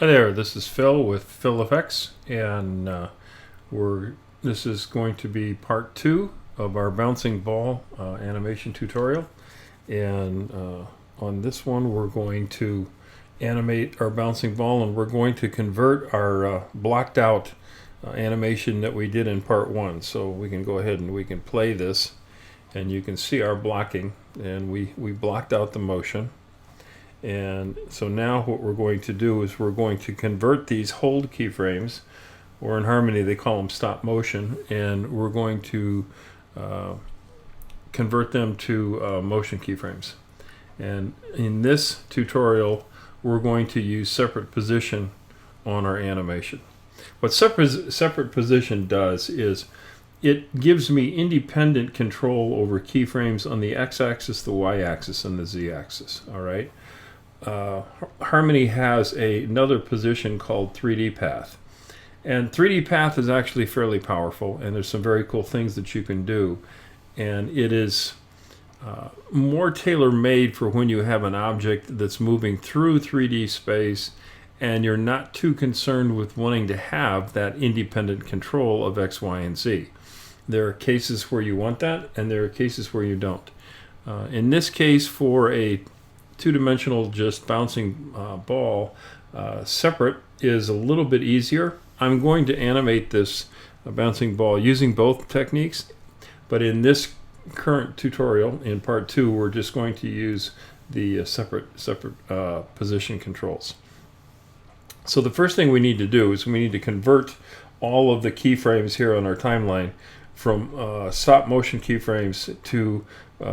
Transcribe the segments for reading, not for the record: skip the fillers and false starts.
Hi there, this is Phil with Phil Effects, and this is going to be part 2 of our bouncing ball animation tutorial. And on this one we're going to animate our bouncing ball, and we're going to convert our blocked out animation that we did in part 1. So we can go ahead and we can play this, and you can see our blocking, and we blocked out the motion. And so now what we're going to do is we're going to convert these hold keyframes, or in Harmony they call them stop motion, and we're going to convert them to motion keyframes. And in this tutorial we're going to use separate position on our animation. What separate position does is it gives me independent control over keyframes on the x-axis, the y-axis, and the z-axis. All right. Harmony has another position called 3D path, and 3D path is actually fairly powerful, and there's some very cool things that you can do, and it is more tailor-made for when you have an object that's moving through 3D space and you're not too concerned with wanting to have that independent control of X, Y, and Z. There are cases where you want that, and there are cases where you don't. In this case, for a two-dimensional just bouncing ball, separate is a little bit easier. I'm going to animate this bouncing ball using both techniques, but in this current tutorial in part 2 we're just going to use the separate position controls. So the first thing we need to do is we need to convert all of the keyframes here on our timeline from stop motion keyframes to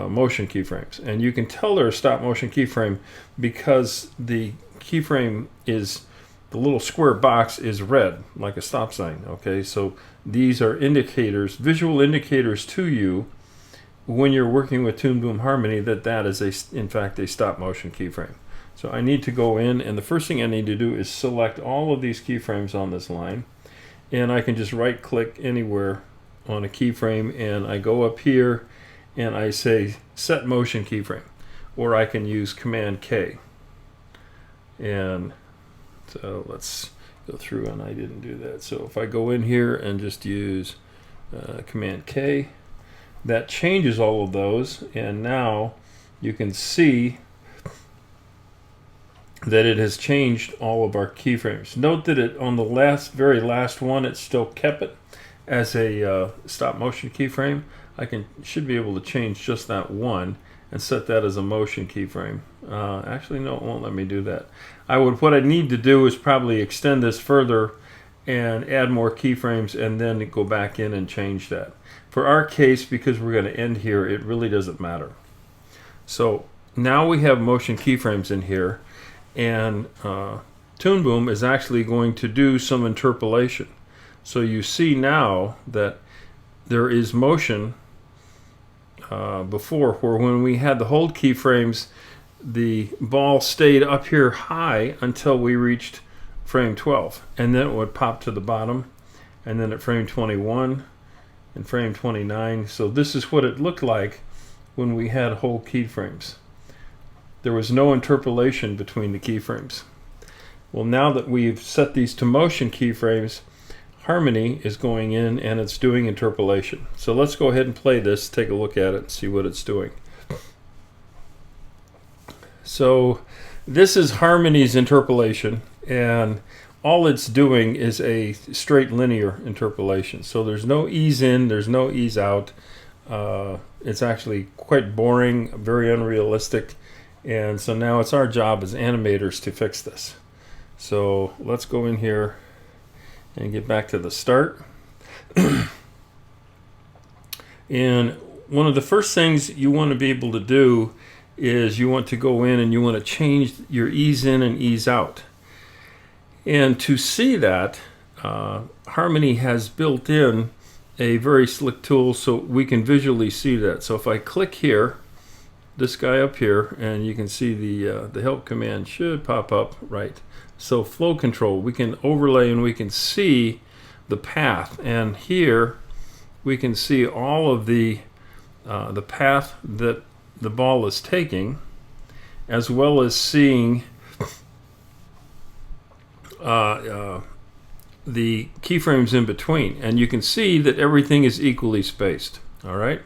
motion keyframes. And you can tell they're a stop motion keyframe because the keyframe is, the little square box is red like a stop sign. Okay, so these are indicators, visual indicators to you when you're working with Toon Boom Harmony that is in fact a stop motion keyframe. So I need to go in, and the first thing I need to do is select all of these keyframes on this line, and I can just right click anywhere on a keyframe, and I go up here and I say set motion keyframe, or I can use Command K. And so let's go through, and I didn't do that. So if I go in here and just use Command K, that changes all of those, and now you can see that it has changed all of our keyframes. Note that it on the very last one it still kept it as a stop motion keyframe. I should be able to change just that one and set that as a motion keyframe. Actually, no, it won't let me do that. What I need to do is probably extend this further and add more keyframes, and then go back in and change that. For our case, because we're going to end here, it really doesn't matter. So now we have motion keyframes in here, and Toon Boom is actually going to do some interpolation. So you see now that there is motion before, where when we had the hold keyframes, the ball stayed up here high until we reached frame 12, and then it would pop to the bottom, and then at frame 21 and frame 29. So this is what it looked like when we had hold keyframes. There was no interpolation between the keyframes. Well, now that we've set these to motion keyframes, Harmony is going in and it's doing interpolation. So let's go ahead and play this, take a look at it, and see what it's doing. So this is Harmony's interpolation, and all it's doing is a straight linear interpolation. So there's no ease in, there's no ease out. It's actually quite boring, very unrealistic, and so now it's our job as animators to fix this. So let's go in here and get back to the start. And one of the first things you want to be able to do is you want to go in and you want to change your ease in and ease out. And to see that, Harmony has built in a very slick tool so we can visually see that. So if I click here, this guy up here, and you can see the help command should pop up, right? So flow control, we can overlay and we can see the path, and here we can see all of the path that the ball is taking, as well as seeing the keyframes in between, and you can see that everything is equally spaced. All right.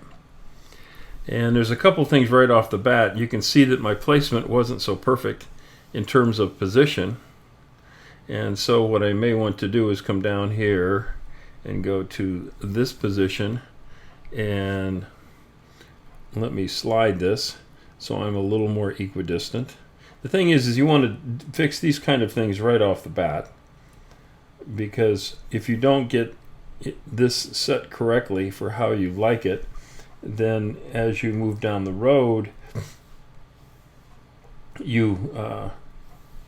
And there's a couple things right off the bat. You can see that my placement wasn't so perfect in terms of position. And so what I may want to do is come down here and go to this position and let me slide this so I'm a little more equidistant. The thing is you want to fix these kind of things right off the bat, because if you don't get this set correctly for how you like it, then as you move down the road, you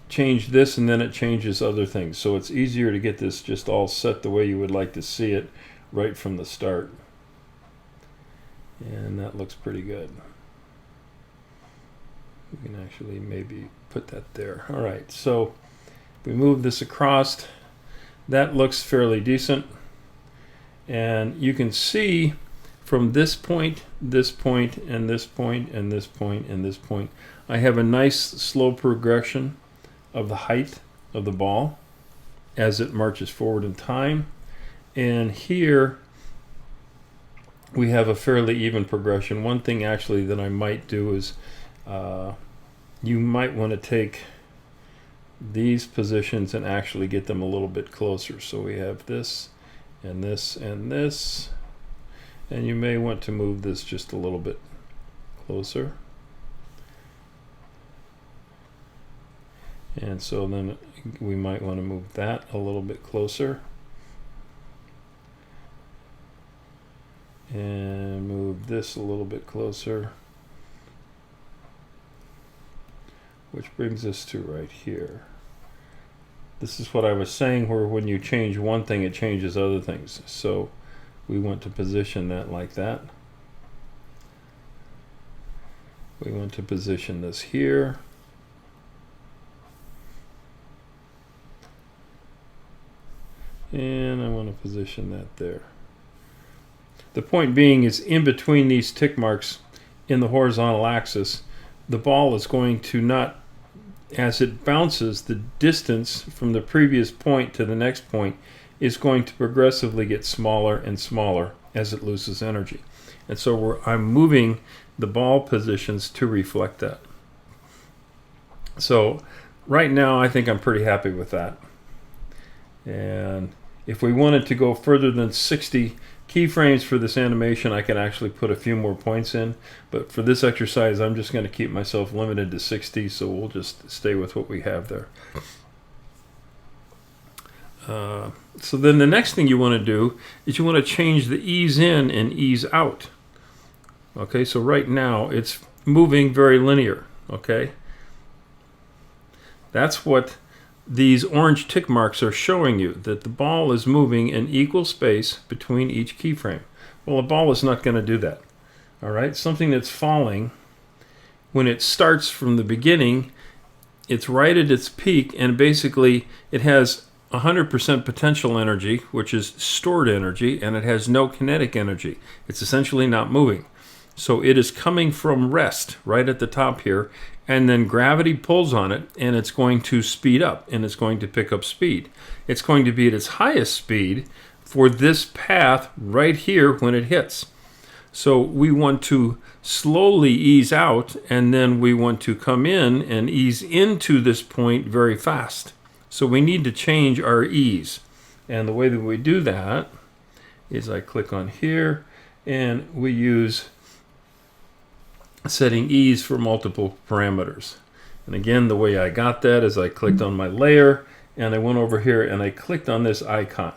change this and then it changes other things. So it's easier to get this just all set the way you would like to see it right from the start. And that looks pretty good. We can actually maybe put that there. All right, so if we move this across, that looks fairly decent. And you can see from this point, and this point, and this point, and this point, I have a nice slow progression of the height of the ball as it marches forward in time. And here we have a fairly even progression. One thing actually that I might do is you might want to take these positions and actually get them a little bit closer. So we have this, and this, and this. And you may want to move this just a little bit closer. And so then we might want to move that a little bit closer. And move this a little bit closer. Which brings us to right here. This is what I was saying, where when you change one thing, it changes other things. So we want to position that like that. We want to position this here. And I want to position that there. The point being is, in between these tick marks in the horizontal axis, the ball is going to not, as it bounces, the distance from the previous point to the next point is going to progressively get smaller and smaller as it loses energy. And so I'm moving the ball positions to reflect that. So right now I think I'm pretty happy with that. And if we wanted to go further than 60 keyframes for this animation, I can actually put a few more points in. But for this exercise, I'm just going to keep myself limited to 60, so we'll just stay with what we have there. So then the next thing you want to do is you want to change the ease in and ease out. Okay, so right now it's moving very linear. Okay, that's what these orange tick marks are showing you, that the ball is moving in equal space between each keyframe. Well, a ball is not going to do that. All right, something that's falling, when it starts from the beginning, it's right at its peak, and basically it has 100% potential energy, which is stored energy, and it has no kinetic energy. It's essentially not moving. So it is coming from rest right at the top here, and then gravity pulls on it, and it's going to speed up, and it's going to pick up speed. It's going to be at its highest speed for this path right here when it hits. So we want to slowly ease out, and then we want to come in and ease into this point very fast. So we need to change our ease. And the way that we do that is I click on here, and we use setting ease for multiple parameters. And again, the way I got that is I clicked on my layer, and I went over here and I clicked on this icon.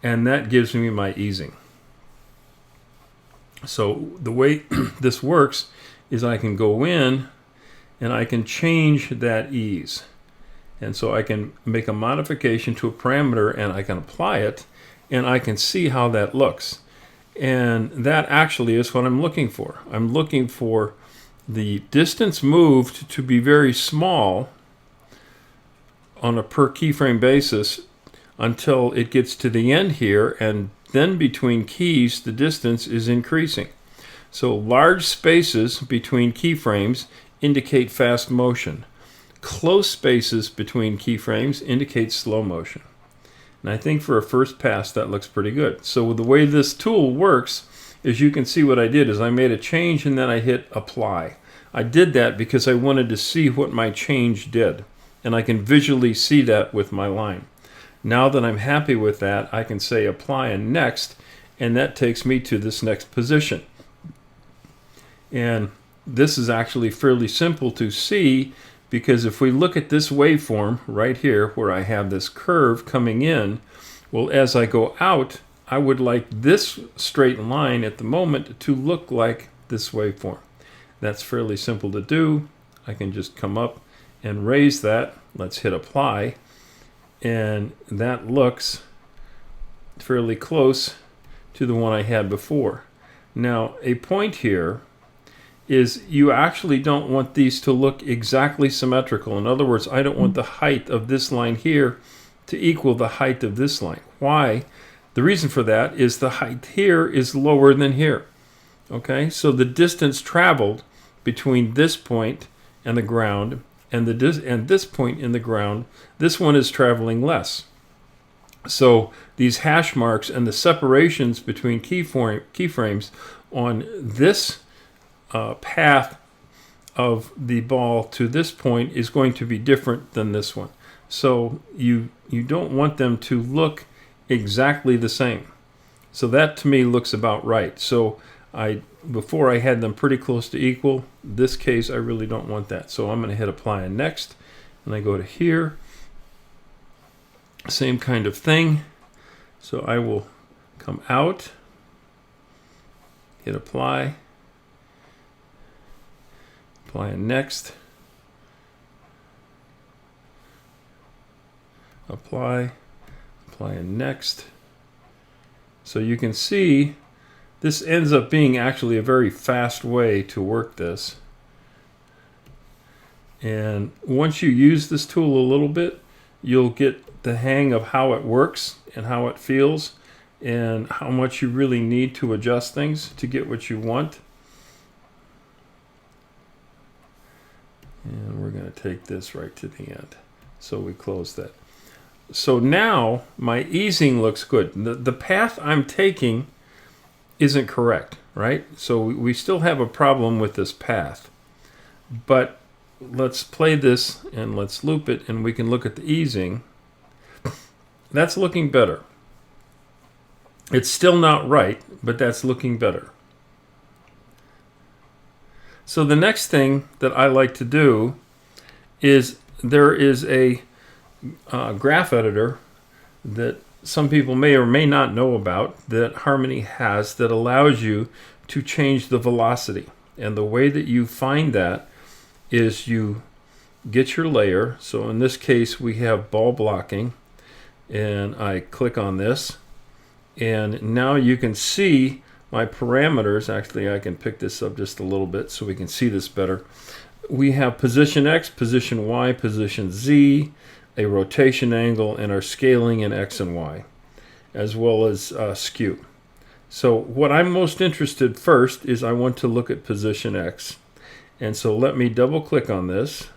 And that gives me my easing. So the way this works is I can go in and I can change that ease. And so I can make a modification to a parameter, and I can apply it, and I can see how that looks. And that actually is what I'm looking for. I'm looking for the distance moved to be very small on a per keyframe basis until it gets to the end here, and then between keys the distance is increasing. So large spaces between keyframes indicate fast motion. close spaces between keyframes indicate slow motion. And I think for a first pass that looks pretty good. So the way this tool works is, you can see what I did is I made a change and then I hit apply. I did that because I wanted to see what my change did, and I can visually see that with my line. Now that I'm happy with that, I can say apply and next, and that takes me to this next position. And this is actually fairly simple to see, because if we look at this waveform right here where I have this curve coming in, well, as I go out, I would like this straight line at the moment to look like this waveform. That's fairly simple to do. I can just come up and raise that. Let's hit apply, and that looks fairly close to the one I had before. Now, a point here is you actually don't want these to look exactly symmetrical. In other words, I don't want the height of this line here to equal the height of this line. Why? The reason for that is the height here is lower than here. Okay, so the distance traveled between this point and the ground and this point in the ground, this one is traveling less. So these hash marks and the separations between keyframes on this path of the ball to this point is going to be different than this one. So you don't want them to look exactly the same. So that to me looks about right. So before I had them pretty close to equal. This case I really don't want that. So I'm going to hit apply and next, and I go to here. Same kind of thing. So I will come out, hit apply and next, apply and next. So you can see this ends up being actually a very fast way to work this. And once you use this tool a little bit, you'll get the hang of how it works and how it feels and how much you really need to adjust things to get what you want. And we're going to take this right to the end. So we close that. So now my easing looks good. The path I'm taking isn't correct, right? So we still have a problem with this path. But let's play this and let's loop it, and we can look at the easing. That's looking better. It's still not right, but that's looking better. So the next thing that I like to do is there is a graph editor that some people may or may not know about that Harmony has that allows you to change the velocity. And the way that you find that is you get your layer. So in this case we have ball blocking, and I click on this, and now you can see my parameters. Actually, I can pick this up just a little bit so we can see this better. We have position X, position Y, position Z, a rotation angle, and our scaling in X and Y, as well as skew. So what I'm most interested first is I want to look at position X. And so let me double click on this,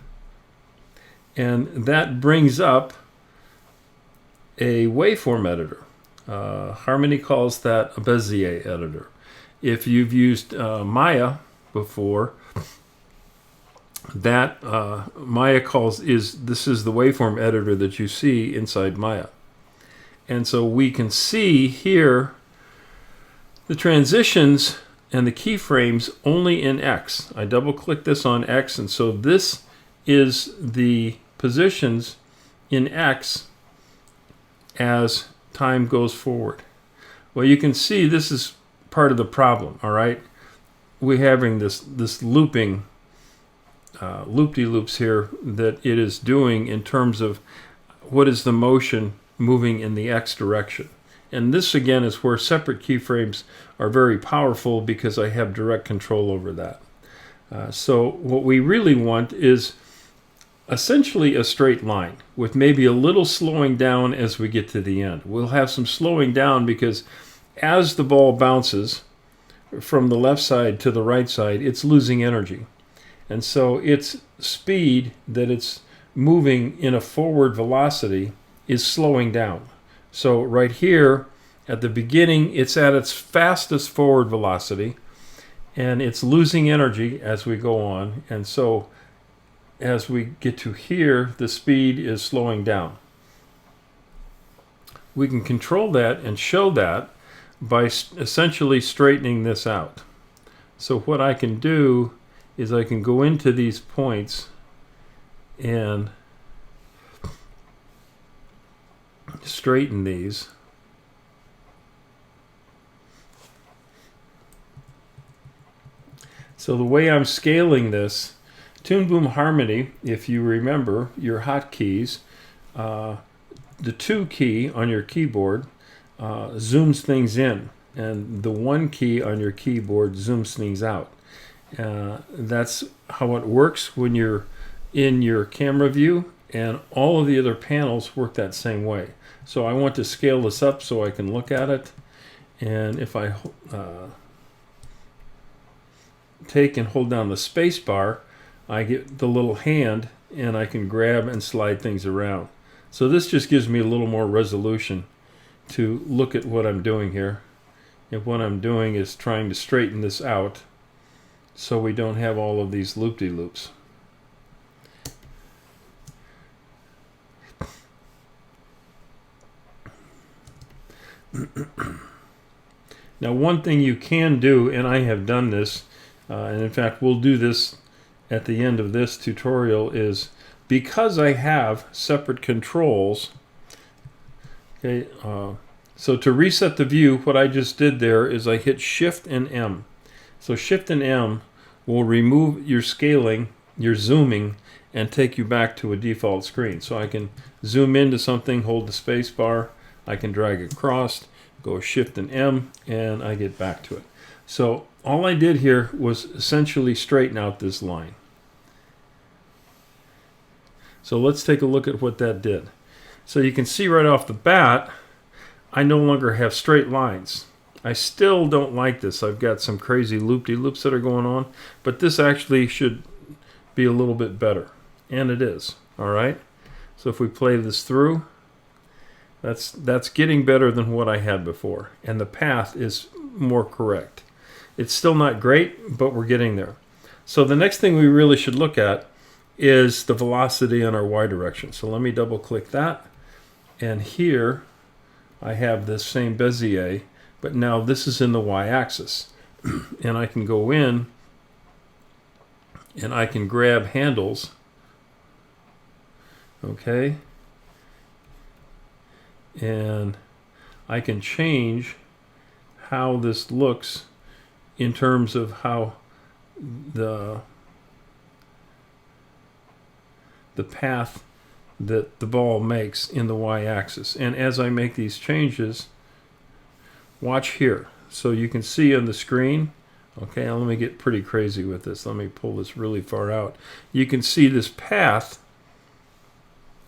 and that brings up a waveform editor. Harmony calls that a bezier editor. If you've used Maya before, that Maya this is the waveform editor that you see inside Maya. And so we can see here the transitions and the keyframes only in X. I double click this on X, and so this is the positions in X as time goes forward. Well, you can see this is part of the problem, all right? We're having this looping loop-de-loops here that it is doing in terms of what is the motion moving in the X direction. And this again is where separate keyframes are very powerful, because I have direct control over that. So what we really want is essentially a straight line with maybe a little slowing down as we get to the end. We'll have some slowing down because as the ball bounces from the left side to the right side, it's losing energy. And so its speed that it's moving in a forward velocity is slowing down. So right here at the beginning, it's at its fastest forward velocity, and it's losing energy as we go on. And so as we get to here, the speed is slowing down. We can control that and show that by essentially straightening this out. So what I can do is I can go into these points and straighten these. So the way I'm scaling this, Toon Boom Harmony, if you remember your hotkeys, the 2 key on your keyboard zooms things in, and the 1 key on your keyboard zooms things out. That's how it works when you're in your camera view, and all of the other panels work that same way. So I want to scale this up so I can look at it, and if I take and hold down the space bar, I get the little hand and I can grab and slide things around. So this just gives me a little more resolution to look at what I'm doing here. And what I'm doing is trying to straighten this out so we don't have all of these loop-de-loops. Now one thing you can do, and I have done this, and in fact we'll do this at the end of this tutorial, is because I have separate controls, okay, so to reset the view, what I just did there is I hit Shift and M. So Shift and M will remove your scaling, your zooming, and take you back to a default screen. So I can zoom into something, hold the space bar, I can drag across, go Shift and M, and I get back to it. So all I did here was essentially straighten out this line. So let's take a look at what that did. So you can see right off the bat, I no longer have straight lines. I still don't like this. I've got some crazy loop-de-loops that are going on, but this actually should be a little bit better. And it is. All right. So if we play this through, that's getting better than what I had before. And the path is more correct. It's still not great, but we're getting there. So the next thing we really should look at is the velocity in our y direction. So let me double click that. And here I have this same bezier, but now this is in the y-axis. And I can go in and I can grab handles. Okay. And I can change how this looks in terms of how the path that the ball makes in the y-axis. And as I make these changes, watch here. So you can see on the screen, okay, now let me get pretty crazy with this. Let me pull this really far out. You can see this path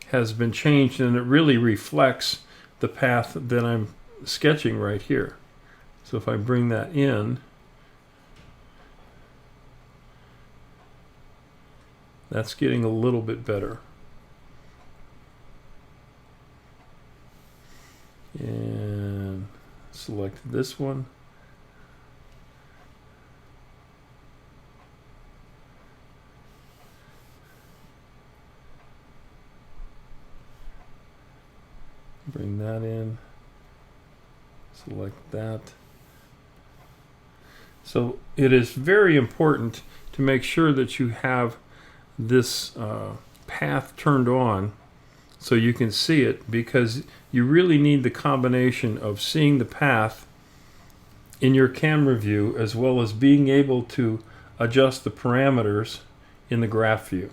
has been changed, and it really reflects the path that I'm sketching right here. So if I bring that in, that's getting a little bit better. And select this one. Bring that in. Select that. So it is very important to make sure that you have this path turned on so you can see it, because you really need the combination of seeing the path in your camera view as well as being able to adjust the parameters in the graph view.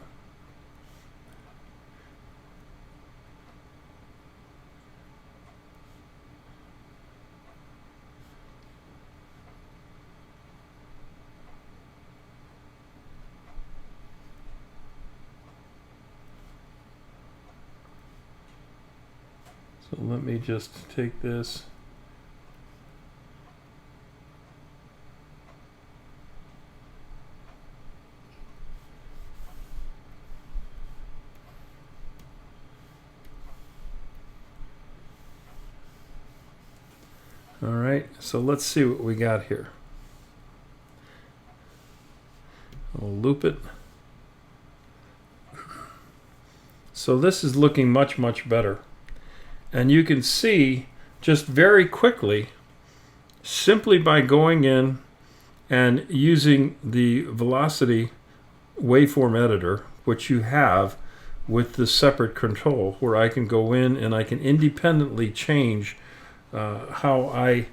So let me just take this . All right, so let's see what we got here. We'll loop it. So this is looking much, much better. And you can see just very quickly, simply by going in and using the velocity waveform editor, which you have with the separate control, where I can go in and I can independently change how I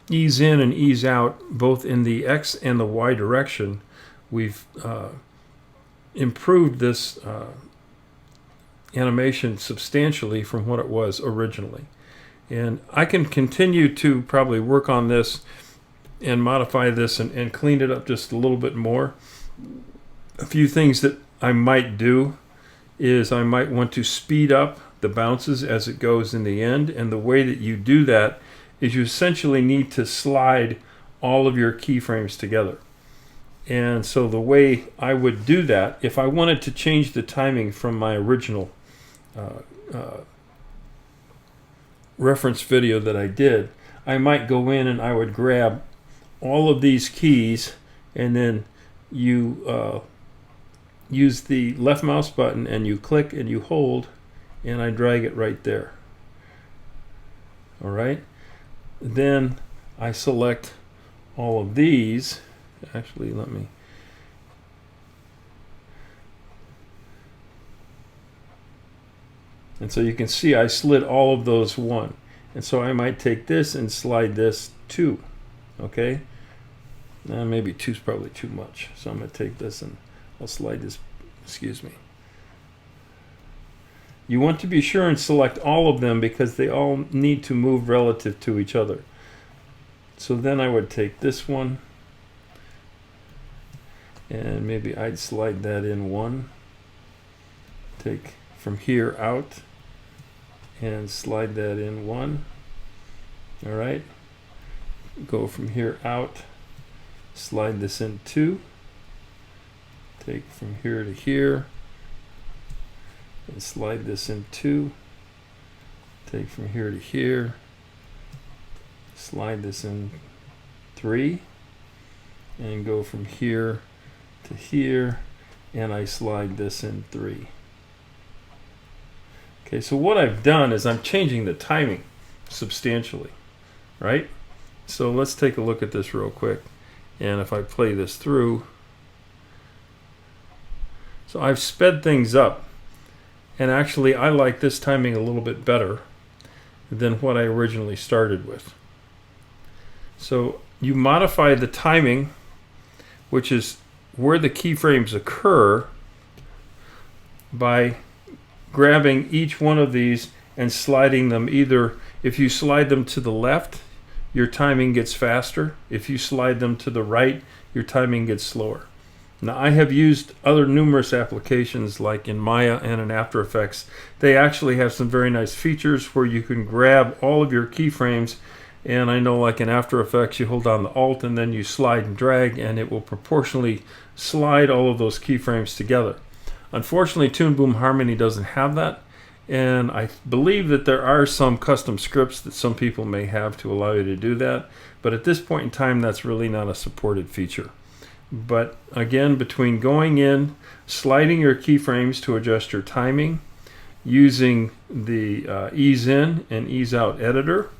ease in and ease out both in the X and the Y direction. We've improved this animation substantially from what it was originally. And I can continue to probably work on this and modify this and clean it up just a little bit more. A few things that I might do is I might want to speed up the bounces as it goes in the end. And the way that you do that is you essentially need to slide all of your keyframes together. And so the way I would do that, if I wanted to change the timing from my original reference video that I did, I might go in and I would grab all of these keys, and then you use the left mouse button and you click and you hold, and I drag it right there. All right. Then I select all of these. Actually, let me. And so you can see I slid all of those 1. And so I might take this and slide this 2. Okay? Maybe 2 is probably too much. So I'm going to take this and I'll slide this. Excuse me. You want to be sure and select all of them because they all need to move relative to each other. So then I would take this one and maybe I'd slide that in 1. Take from here out and slide that in 1. All right. Go from here out, slide this in 2. Take from here to here and slide this in 2. Take from here to here, slide this in 3, and go from here to here, and I slide this in 3. Okay, so what I've done is I'm changing the timing substantially, right? So let's take a look at this real quick. And if I play this through, so I've sped things up. And actually, I like this timing a little bit better than what I originally started with. So you modify the timing, which is where the keyframes occur, by grabbing each one of these and sliding them. Either if you slide them to the left, your timing gets faster. If you slide them to the right, your timing gets slower. Now, I have used other numerous applications like in Maya and in After Effects. They actually have some very nice features where you can grab all of your keyframes, and I know like in After Effects you hold down the Alt and then you slide and drag, and it will proportionally slide all of those keyframes together. Unfortunately, Toon Boom Harmony doesn't have that, and I believe that there are some custom scripts that some people may have to allow you to do that, but at this point in time that's really not a supported feature. But again, between going in, sliding your keyframes to adjust your timing, using the ease in and ease out editor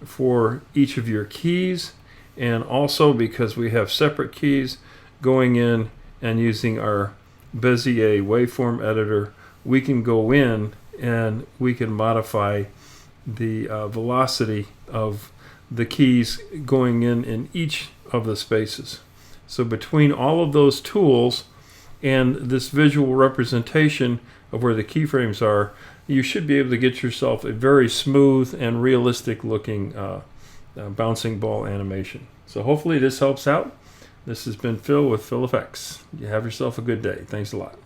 for each of your keys, and also because we have separate keys, going in and using our Bezier waveform editor, we can go in and we can modify the velocity of the keys going in each of the spaces. So between all of those tools and this visual representation of where the keyframes are, you should be able to get yourself a very smooth and realistic looking bouncing ball animation. So hopefully this helps out. This has been Phil with Phil Effects. You have yourself a good day. Thanks a lot.